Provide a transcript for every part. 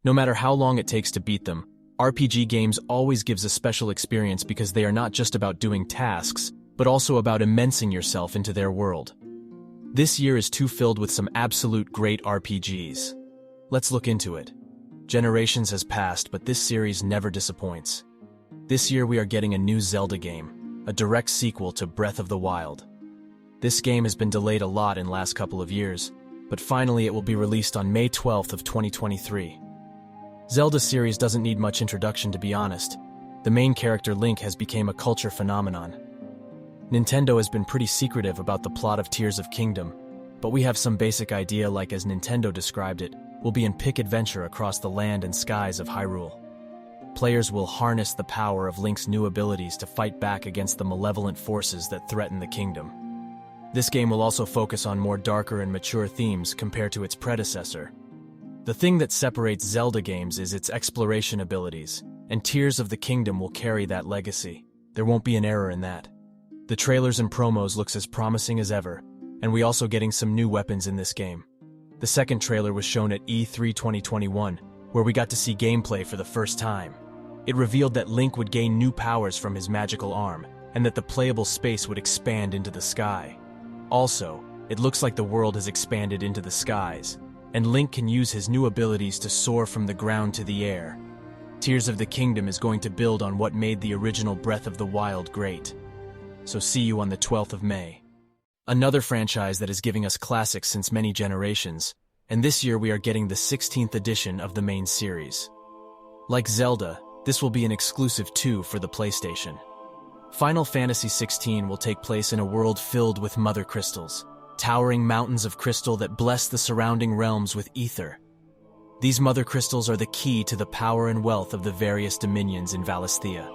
No matter how long it takes to beat them, RPG games always gives a special experience because they are not just about doing tasks, but also about immersing yourself into their world. This year is too filled with some absolute great RPGs. Let's look into it. Generations has passed, but this series never disappoints. This year we are getting a new Zelda game, a direct sequel to Breath of the Wild. This game has been delayed a lot in the last couple of years, but finally it will be released on May 12th of 2023. Zelda series doesn't need much introduction, to be honest. The main character Link has become a culture phenomenon. Nintendo has been pretty secretive about the plot of Tears of Kingdom, but we have some basic idea, like as Nintendo described it, will be an epic adventure across the land and skies of Hyrule. Players will harness the power of Link's new abilities to fight back against the malevolent forces that threaten the kingdom. This game will also focus on more darker and mature themes compared to its predecessor. The thing that separates Zelda games is its exploration abilities, and Tears of the Kingdom will carry that legacy. There won't be an error in that. The trailers and promos looks as promising as ever, and we also getting some new weapons in this game. The second trailer was shown at E3 2021, where we got to see gameplay for the first time. It revealed that Link would gain new powers from his magical arm, and that the playable space would expand into the sky. Also, it looks like the world has expanded into the skies, and Link can use his new abilities to soar from the ground to the air. Tears of the Kingdom is going to build on what made the original Breath of the Wild great. So see you on the 12th of May. Another franchise that is giving us classics since many generations, and this year we are getting the 16th edition of the main series. Like Zelda, this will be an exclusive too for the PlayStation. Final Fantasy XVI will take place in a world filled with mother crystals, towering mountains of crystal that bless the surrounding realms with ether. These mother crystals are the key to the power and wealth of the various dominions in Valisthea.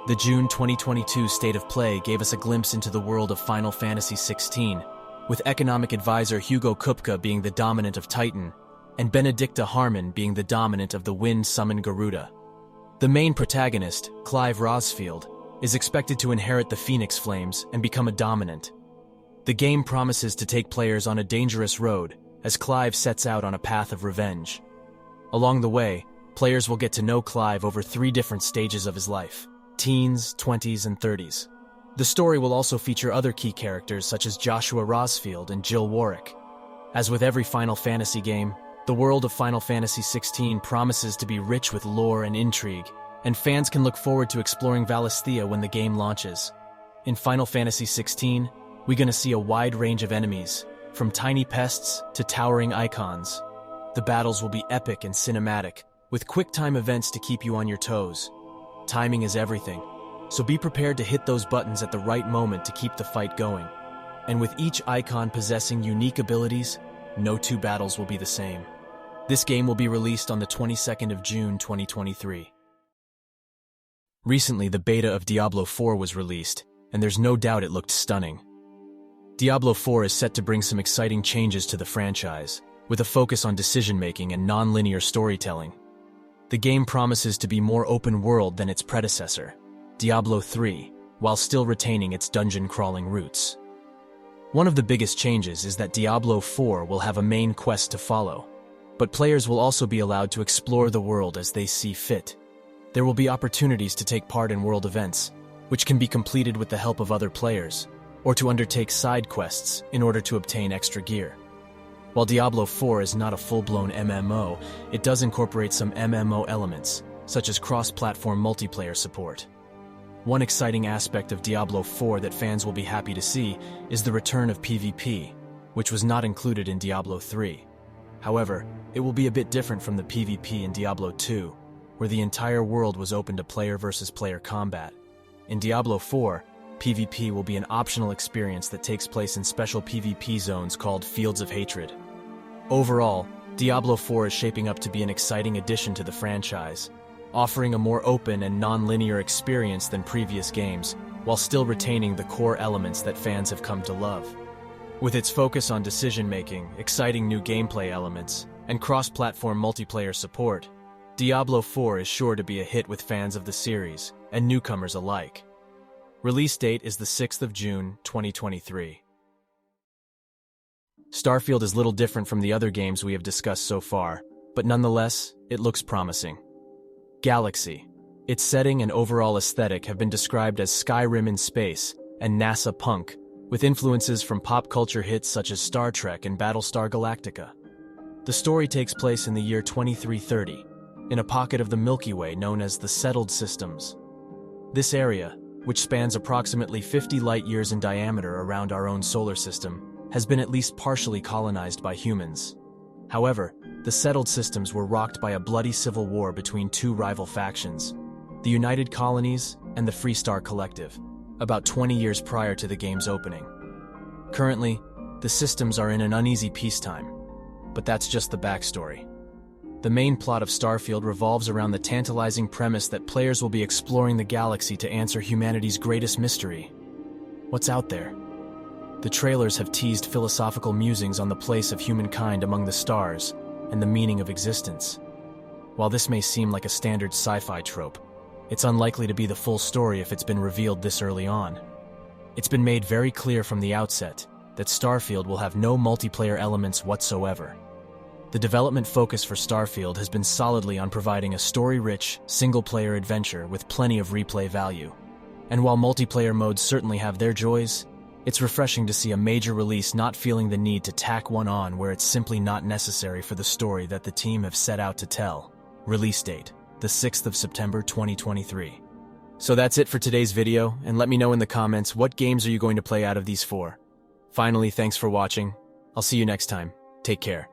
The June 2022 State of Play gave us a glimpse into the world of Final Fantasy XVI, with economic advisor Hugo Kupka being the dominant of Titan, and Benedicta Harmon being the dominant of the wind-summoned Garuda. The main protagonist, Clive Rosfield, is expected to inherit the Phoenix Flames and become a dominant. The game promises to take players on a dangerous road as Clive sets out on a path of revenge. Along the way, players will get to know Clive over 3 different stages of his life: teens, 20s, and 30s. The story will also feature other key characters such as Joshua Rosfield and Jill Warwick. As with every Final Fantasy game, the world of Final Fantasy XVI promises to be rich with lore and intrigue, and fans can look forward to exploring Valisthea when the game launches. In Final Fantasy XVI, we're gonna see a wide range of enemies, from tiny pests to towering icons. The battles will be epic and cinematic, with quick-time events to keep you on your toes. Timing is everything, so be prepared to hit those buttons at the right moment to keep the fight going. And with each icon possessing unique abilities, no 2 battles will be the same. This game will be released on the 22nd of June 2023. Recently, the beta of Diablo IV was released, and there's no doubt it looked stunning. Diablo IV is set to bring some exciting changes to the franchise, with a focus on decision-making and non-linear storytelling. The game promises to be more open-world than its predecessor, Diablo III, while still retaining its dungeon-crawling roots. One of the biggest changes is that Diablo IV will have a main quest to follow, but players will also be allowed to explore the world as they see fit. There will be opportunities to take part in world events, which can be completed with the help of other players, or to undertake side quests in order to obtain extra gear. While Diablo IV is not a full-blown MMO, it does incorporate some MMO elements, such as cross-platform multiplayer support. One exciting aspect of Diablo IV that fans will be happy to see is the return of PvP, which was not included in Diablo III. However, it will be a bit different from the PvP in Diablo II, where the entire world was open to player versus player combat. In Diablo IV, PvP will be an optional experience that takes place in special PvP zones called Fields of Hatred. Overall, Diablo IV is shaping up to be an exciting addition to the franchise, offering a more open and non-linear experience than previous games, while still retaining the core elements that fans have come to love. With its focus on decision-making, exciting new gameplay elements, and cross-platform multiplayer support, Diablo IV is sure to be a hit with fans of the series and newcomers alike. Release date is the 6th of June, 2023. Starfield is little different from the other games we have discussed so far, but nonetheless, it looks promising. Galaxy. Its setting and overall aesthetic have been described as Skyrim in space and NASA punk, with influences from pop culture hits such as Star Trek and Battlestar Galactica. The story takes place in the year 2330, in a pocket of the Milky Way known as the Settled Systems. This area, which spans approximately 50 light-years in diameter around our own solar system, has been at least partially colonized by humans. However, the Settled Systems were rocked by a bloody civil war between two rival factions, the United Colonies and the Freestar Collective, about 20 years prior to the game's opening. Currently, the systems are in an uneasy peacetime, but that's just the backstory. The main plot of Starfield revolves around the tantalizing premise that players will be exploring the galaxy to answer humanity's greatest mystery. What's out there? The trailers have teased philosophical musings on the place of humankind among the stars and the meaning of existence. While this may seem like a standard sci-fi trope, it's unlikely to be the full story if it's been revealed this early on. It's been made very clear from the outset that Starfield will have no multiplayer elements whatsoever. The development focus for Starfield has been solidly on providing a story-rich, single-player adventure with plenty of replay value. And while multiplayer modes certainly have their joys, it's refreshing to see a major release not feeling the need to tack one on where it's simply not necessary for the story that the team have set out to tell. Release date, the 6th of September 2023. So that's it for today's video, and let me know in the comments what games are you going to play out of these four. Finally, thanks for watching. I'll see you next time. Take care.